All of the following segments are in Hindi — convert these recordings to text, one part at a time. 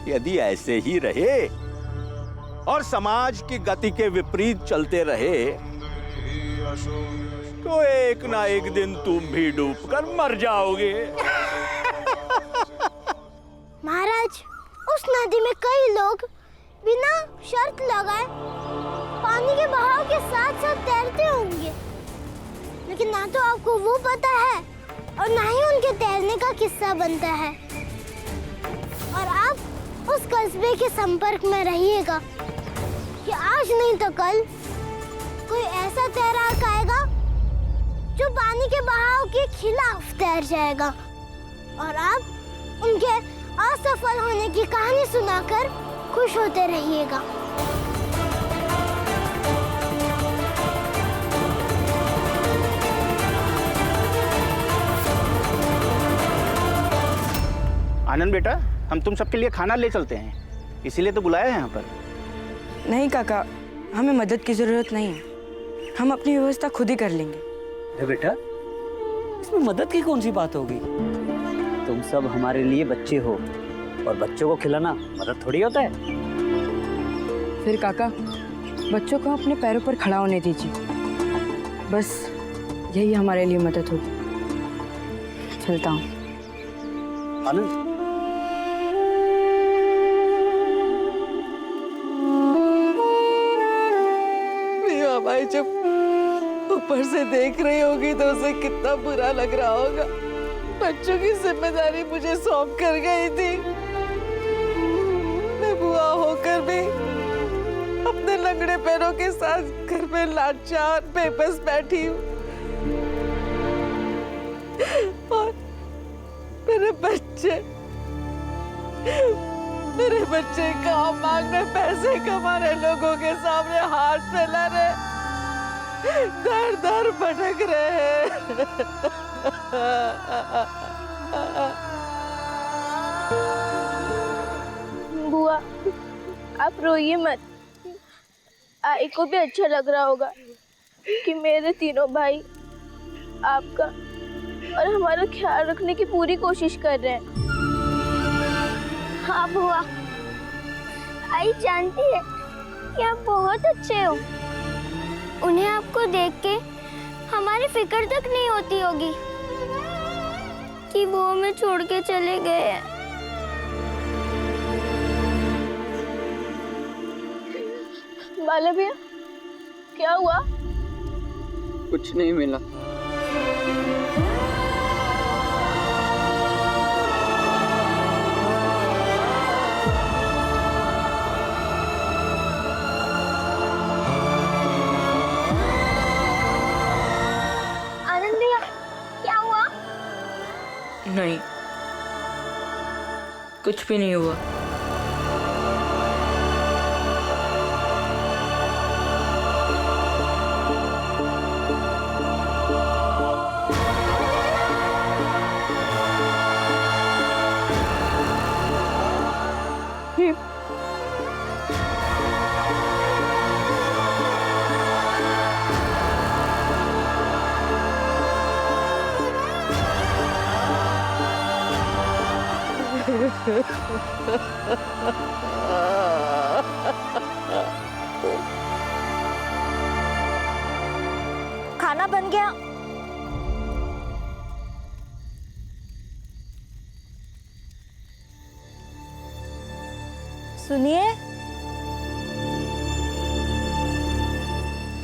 यदि ऐसे ही रहे और समाज की गति के विपरीत चलते रहे तो एक ना एक दिन तुम भी डूबकर मर जाओगे। महाराज, उस नदी में कई लोग बिना शर्त लगाए पानी के बहाव के साथ साथ तैरते होंगे, लेकिन ना तो आपको वो पता है और ना ही उनके तैरने का किस्सा बनता है। और आप उस कस्बे के संपर्क में रहिएगा कि आज नहीं तो कल कोई ऐसा तैराक आएगा जो पानी के बहाव के खिलाफ तैर जाएगा और आप उनके असफल होने की कहानी सुनाकर खुश होते रहिएगा। आनंद बेटा, हम तुम सबके लिए खाना ले चलते हैं, इसीलिए तो बुलाया है यहाँ पर। नहीं काका, हमें मदद की जरूरत नहीं है, हम अपनी व्यवस्था खुद ही कर लेंगे। अरे बेटा, इसमें मदद की कौन सी बात होगी? तुम सब हमारे लिए बच्चे हो और बच्चों को खिलाना मदद थोड़ी होता है। फिर काका, बच्चों को अपने पैरों पर खड़ा होने दीजिए, बस यही हमारे लिए मदद होगी। चलता हूँ। आनंद, भाई जब ऊपर से देख रही होगी तो उसे कितना बुरा लग रहा होगा। बच्चों की जिम्मेदारी मुझे सौंप कर गई थी, मैं बुआ होकर भी अपने लंगड़े पैरों के साथ घर में लाचार बेबस बैठी हूँ और मेरे बच्चे काम मांगने पैसे कमाने लोगों के सामने हाथ फैला रहे, दर दर भटक रहे हैं। बुआ, आप रोइए मत। आई को भी अच्छा लग रहा होगा कि मेरे तीनों भाई आपका और हमारा ख्याल रखने की पूरी कोशिश कर रहे हैं। हाँ बुआ, आई जानती है कि आप बहुत अच्छे हो। उन्हें आपको देख के हमारी फिक्र तक नहीं होती होगी कि वो हमें छोड़ के चले गए हैं। बाला भैया, क्या हुआ? कुछ नहीं मिला। नहीं, कुछ भी नहीं हुआ। खाना बन गया। सुनिए,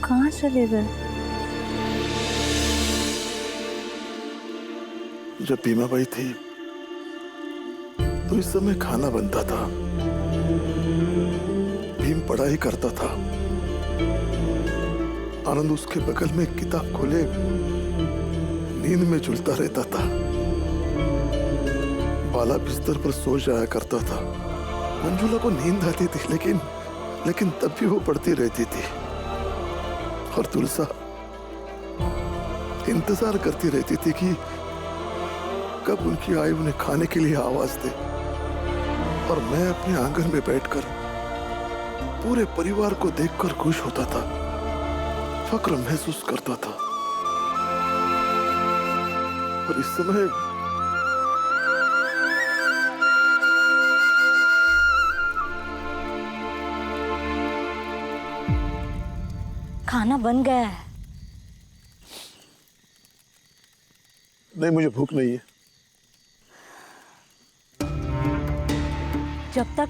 कहाँ चले गए? जब बीमा बाई थी तो इस समय खाना बनता था, भीम पढ़ाई करता था, आनंद उसके बगल में किताब खोले नींद में झुलता रहता था, बाला बिस्तर पर सो जाया करता था। मंजुला को नींद आती थी लेकिन तब भी वो पढ़ती रहती थी और तुलसा इंतजार करती रहती थी कि कब उनकी आई उन्हें खाने के लिए आवाज दे। और मैं अपने आंगन में बैठकर पूरे परिवार को देखकर खुश होता था, फक्र महसूस करता था। और इस समय खाना बन गया है। नहीं, मुझे भूख नहीं है। जब तक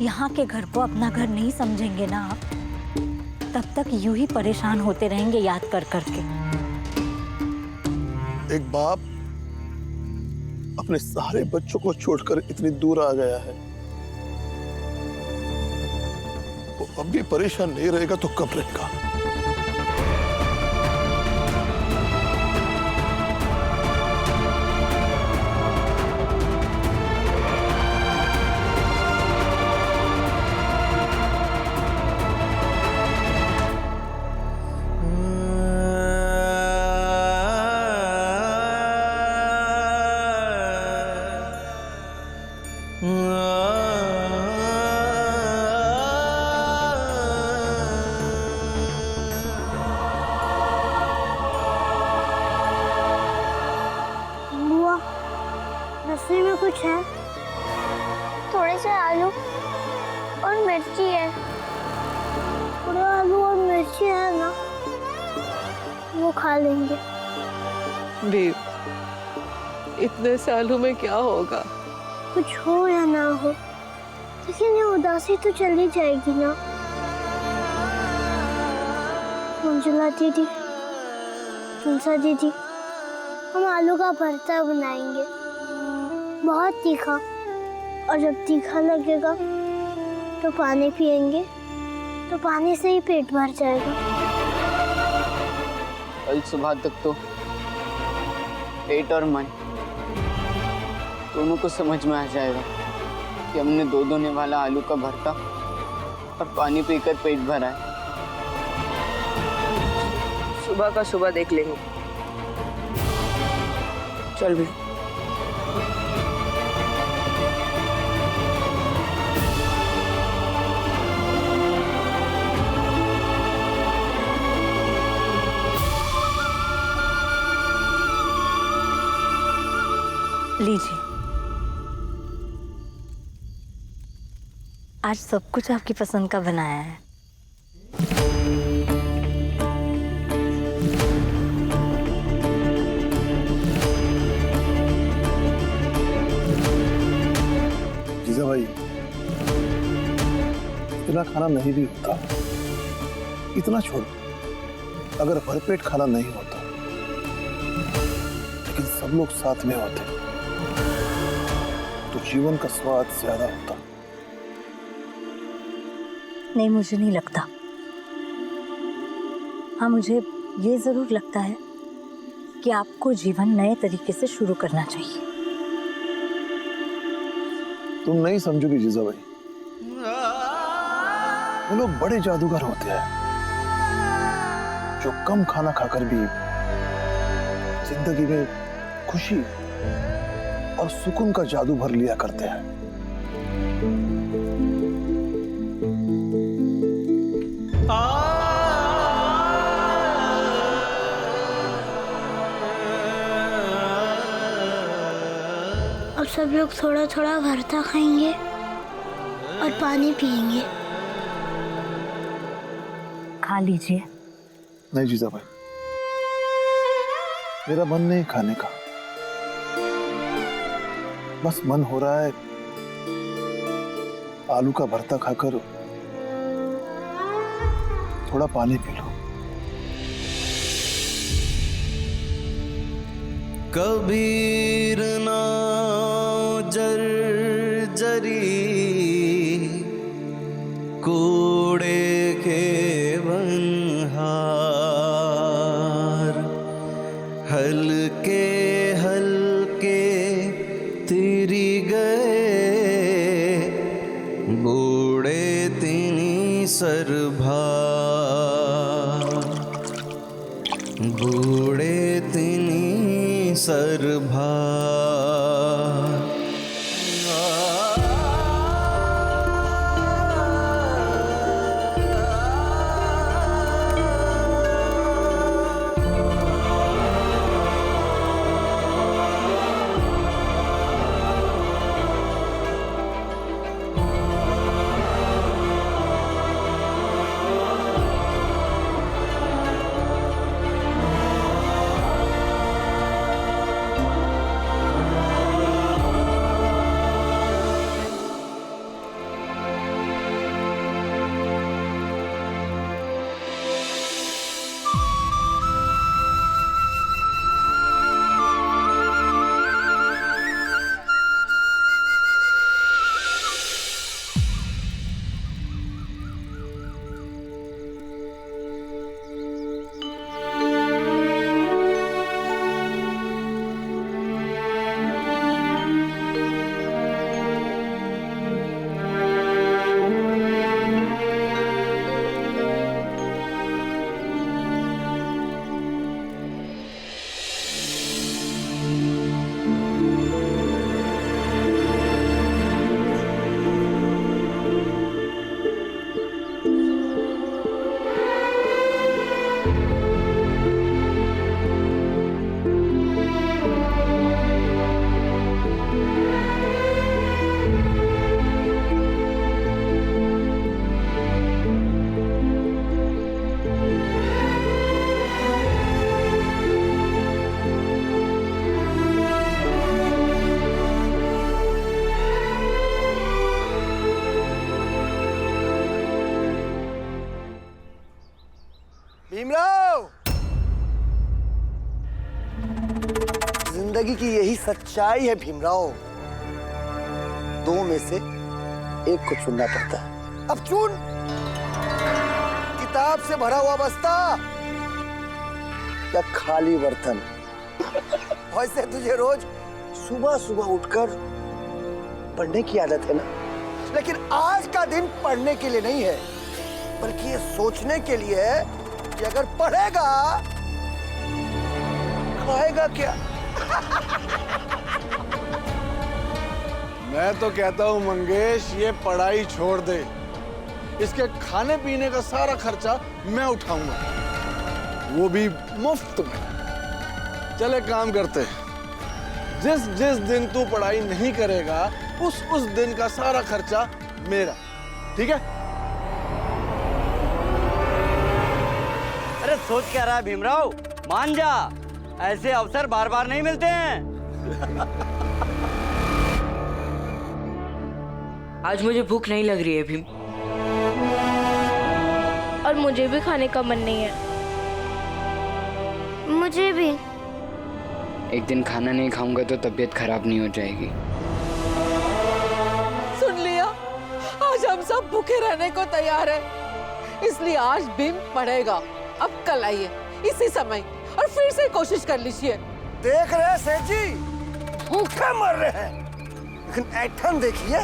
यहाँ के घर को अपना घर नहीं समझेंगे ना आप, तब तक यूं ही परेशान होते रहेंगे याद कर करके। एक बाप अपने सारे बच्चों को छोड़कर इतनी दूर आ गया है, वो अब भी परेशान नहीं रहेगा तो कब रहेगा? बुआ, रसोई में कुछ है? थोड़े से आलू और मिर्ची है। थोड़े आलू और मिर्ची है ना, वो खा लेंगे। वीर, इतने सालों में क्या होगा? कुछ हो या ना हो, लेकिन ये उदासी तो चली जाएगी ना। मंजुला दीदी, तुलसा दीदी, हम आलू का भरता बनाएंगे, बहुत तीखा, और जब तीखा लगेगा तो पानी पिएंगे, तो पानी से ही पेट भर जाएगा। कल सुबह तक तो पेट और मन दोनों को समझ में आ जाएगा कि हमने दो दोने वाला आलू का भरता और पानी पीकर पेट भरा है। सुबह का सुबह देख लेंगे। चल भी। लीजिए, आज सब कुछ आपकी पसंद का बनाया है। जीजा भाई, इतना खाना नहीं भी होता, इतना छोड़ो, अगर भरपेट खाना नहीं होता, लेकिन सब लोग साथ में होते तो जीवन का स्वाद ज्यादा होता। नहीं, मुझे नहीं लगता। हाँ, मुझे ये जरूर लगता है कि आपको जीवन नए तरीके से शुरू करना चाहिए। तुम नहीं समझोगी जीजा भाई, वो लोग बड़े जादूगर होते हैं जो कम खाना खाकर भी जिंदगी में खुशी और सुकून का जादू भर लिया करते हैं। अब सब लोग थोड़ा थोड़ा भरता खाएंगे और पानी पिएंगे। खा लीजिए। नहीं जीजा भाई, मेरा मन नहीं खाने का, बस मन हो रहा है आलू का भरता खाकर थोड़ा पानी पी लो। कबीर ना जरी कूड़े के बनहार, हल्के हल्के तिरी गए बूढ़े तिनी सरभार, बूढ़े तिनी सरभार। भीमराव, जिंदगी की यही सच्चाई है भीमराव, दो में से एक को चुनना पड़ता है। अब चुन, किताब से भरा हुआ बस्ता या खाली बर्तन। वैसे तुझे रोज सुबह सुबह उठकर पढ़ने की आदत है ना, लेकिन आज का दिन पढ़ने के लिए नहीं है, बल्कि ये सोचने के लिए है कि अगर पढ़ेगा खाएगा क्या। मैं तो कहता हूँ मंगेश, ये पढ़ाई छोड़ दे, इसके खाने पीने का सारा खर्चा मैं उठाऊंगा, वो भी मुफ्त में। चले काम करते हैं, जिस जिस दिन तू पढ़ाई नहीं करेगा उस दिन का सारा खर्चा मेरा, ठीक है? अरे सोच क्या रहा है भीमराव, मान जा, ऐसे अवसर बार बार नहीं मिलते हैं। आज मुझे भूख नहीं लग रही है भीम। और मुझे भी खाने का मन नहीं है। मुझे भी। एक दिन खाना नहीं खाऊंगा तो तबीयत खराब नहीं हो जाएगी। सुन लिया, आज हम सब भूखे रहने को तैयार है, इसलिए आज भीम पढ़ेगा। अब कल आइए इसी समय और फिर से कोशिश कर लीजिए। देख रहे हैं सेठ जी, भूखे मर रहे हैं, लेकिन ऐठन देखिए।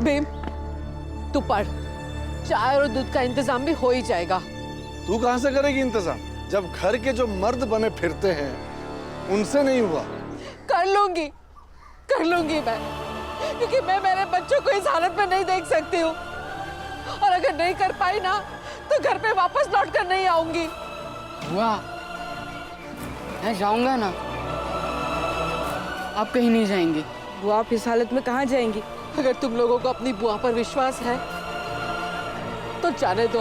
भीम तू पढ़, चाय और दूध का इंतजाम भी हो ही जाएगा। तू कहां से करेगी इंतजाम, जब घर के जो मर्द बने फिरते हैं उनसे नहीं हुआ? कर लूंगी मैं, क्योंकि मैं मेरे बच्चों को इस हालत में नहीं देख सकती हूँ, और अगर नहीं कर पाई ना तो घर पे वापस लौट कर नहीं आऊंगी। वाह, मैं जाऊंगा ना। आप कहीं नहीं जाएंगे। वो आप इस हालत में कहाँ जाएंगी? अगर तुम लोगों को अपनी बुआ पर विश्वास है तो जाने दो,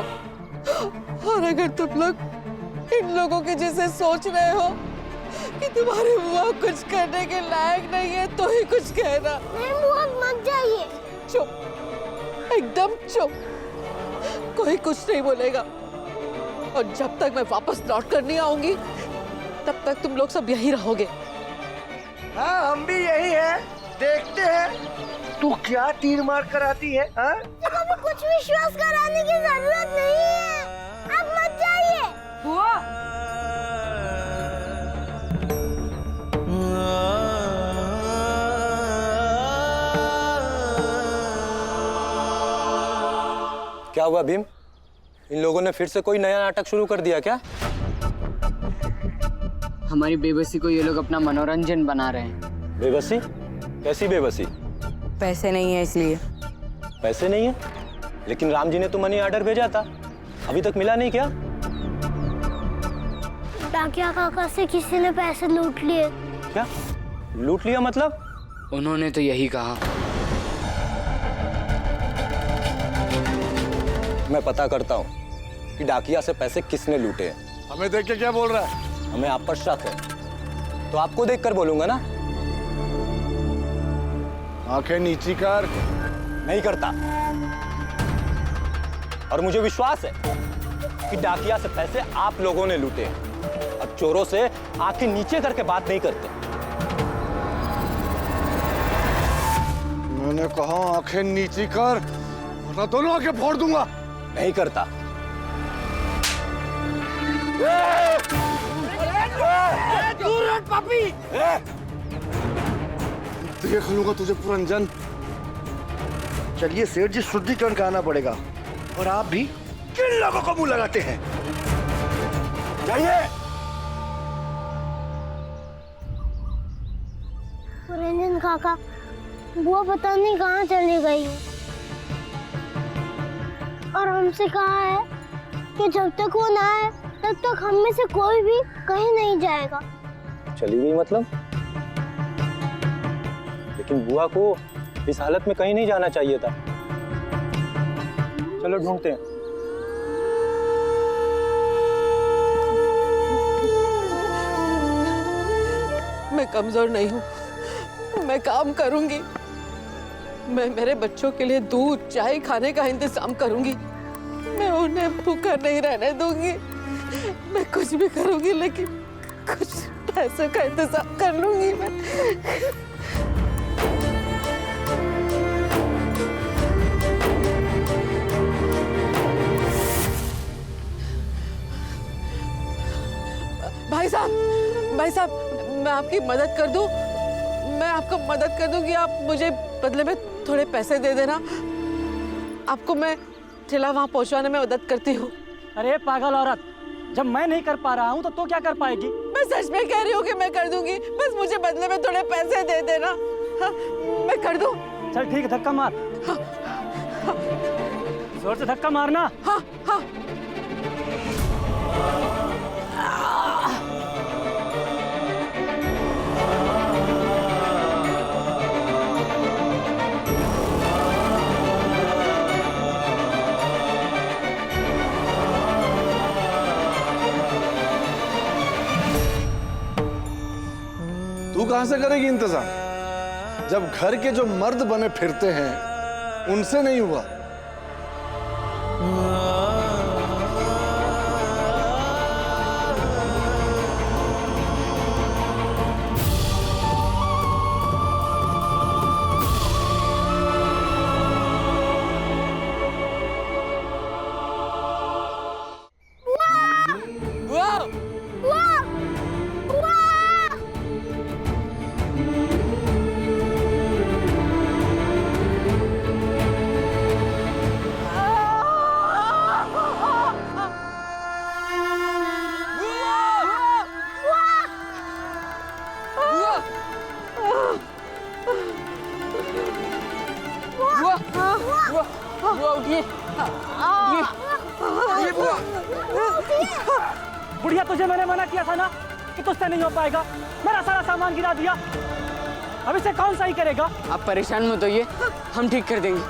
और अगर तुम लोग इन लोगों के जैसे सोच रहे हो कि तुम्हारी बुआ कुछ करने के लायक नहीं है तो ही कुछ कहना। नहीं बुआ, मत जाइए। चुप, एकदम चुप, कोई कुछ नहीं बोलेगा, और जब तक मैं वापस लौट कर नहीं आऊंगी तब तक तुम लोग सब यहीं रहोगे। हाँ, हम भी यही है, देखते हैं तू क्या तीर मार कर आती है। हाँ? तुम अभी कुछ विश्वास कराने की जरूरत नहीं है, अब मत जाइए। बुआ, क्या हुआ भीम, इन लोगों ने फिर से कोई नया नाटक शुरू कर दिया क्या? हमारी बेबसी को ये लोग अपना मनोरंजन बना रहे हैं। बेबसी? कैसी बेबसी? पैसे नहीं है इसलिए। पैसे नहीं है? लेकिन राम जी ने तो मनी ऑर्डर भेजा था, अभी तक मिला नहीं क्या? डाकिया काका से किसी ने पैसे लूट लिए। क्या लूट लिया मतलब? उन्होंने तो यही कहा। मैं पता करता हूँ कि डाकिया से पैसे किसने लूटे हैं। हमें देख के क्या बोल रहा है? हमें आप पर शक है, तो आपको देखकर बोलूंगा ना। आंखें नीची कर। नहीं करता, और मुझे विश्वास है कि डाकिया से पैसे आप लोगों ने लूटे हैं। अब चोरों से आंखें नीचे करके बात नहीं करते। मैंने कहा आंखें नीची कर, वरना दोनों आंखें फोड़ दूंगा। नहीं करता। दूर हट पापी। देख लूंगा तुझे पुरंजन। चलिए सेठ जी, शुद्धिकरण कराना पड़ेगा, और आप भी किन लोगों को मुंह लगाते हैं? जाइए। पुरंजन काका, बुआ पता नहीं कहाँ चली गई, और हमसे कहा है कि जब तक वो ना आए तब तक हम में से कोई भी कहीं नहीं जाएगा। चली गई मतलब? लेकिन बुआ को इस हालत में कहीं नहीं जाना चाहिए था। चलो ढूंढते हैं। मैं कमजोर नहीं हूँ, मैं काम करूंगी। मैं मेरे बच्चों के लिए दूध चाय खाने का इंतजाम करूंगी। मैं उन्हें भूखा नहीं रहने दूंगी। मैं कुछ भी करूंगी, लेकिन कुछ पैसे का इंतजाम कर लूंगी मैं। भाई साहब, मैं आपकी मदद कर दूं? मैं आपको मदद कर दूं कि आप मुझे बदले में थोड़े पैसे दे देना। आपको मैं ठेला वहां पहुंचाने में मदद करती हूँ। अरे पागल औरत, जब मैं नहीं कर पा रहा हूँ तो क्या कर पाएगी? मैं सच में कह रही हूँ कि मैं कर दूंगी, बस मुझे बदले में थोड़े पैसे दे देना। हाँ, मैं कर दूं? चल ठीक है, धक्का मार। हाँ, हाँ, जोर से धक्का मारना। हाँ हाँ। तू कहां से करेगी इंतजाम जब घर के जो मर्द बने फिरते हैं उनसे नहीं हुआ? बुढ़िया, तुझे मैंने मना किया था ना कि तुझसे नहीं हो पाएगा। मेरा सारा सामान गिरा दिया, अब इसे कौन सही करेगा? आप परेशान मत होइए, हम ठीक कर देंगे।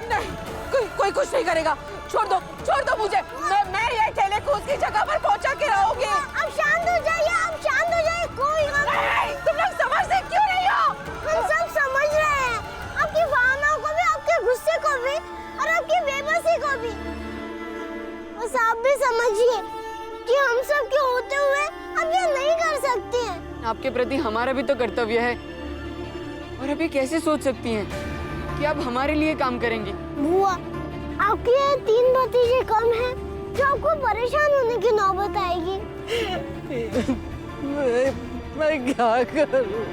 नहीं, कोई कुछ नहीं करेगा। छोड़ दो मुझे। मैं ये ठेले को उसकी जगह पर पहुंचा के रहूंगी। अब शांत हो जाइए, कोई नहीं, तुम लोग समझते क्यों नहीं हो? हम सब समझ रहे हैं, आपकी भावनाओं को भी, आपके गुस्से को भी और आपकी बेबसी को भी। बस आप भी समझिए कि हम सब के होते हुए अब ये नहीं कर सकते हैं। आपके प्रति हमारा भी तो कर्तव्य है, और अभी कैसे सोच सकती हैं कि आप हमारे लिए काम करेंगी? बुआ, आपके यहाँ 3 भतीजे कम हैं जो आपको परेशान होने की नौबत आएगी। मैं क्या करूं?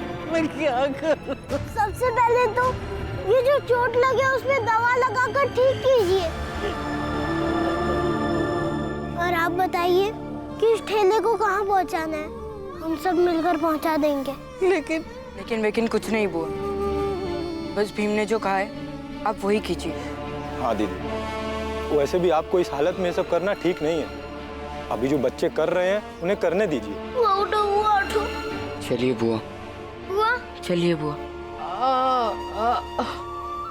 सबसे पहले तो ये जो चोट लगे उसमें दवा लगाकर ठीक कीजिए। और आप बताइए कि इस ठेले को कहाँ पहुँचाना है, हम सब मिलकर पहुँचा देंगे। लेकिन कुछ नहीं बुआ, बस भीम ने जो कहा है आप वही कीजिए। हाँ दीदी, वैसे भी आपको इस हालत में ये सब करना ठीक नहीं है। अभी जो बच्चे कर रहे हैं उन्हें करने दीजिए। उठो। चलिए बुआ। बुआ, चलिए बुआ।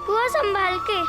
बुआ संभाल के।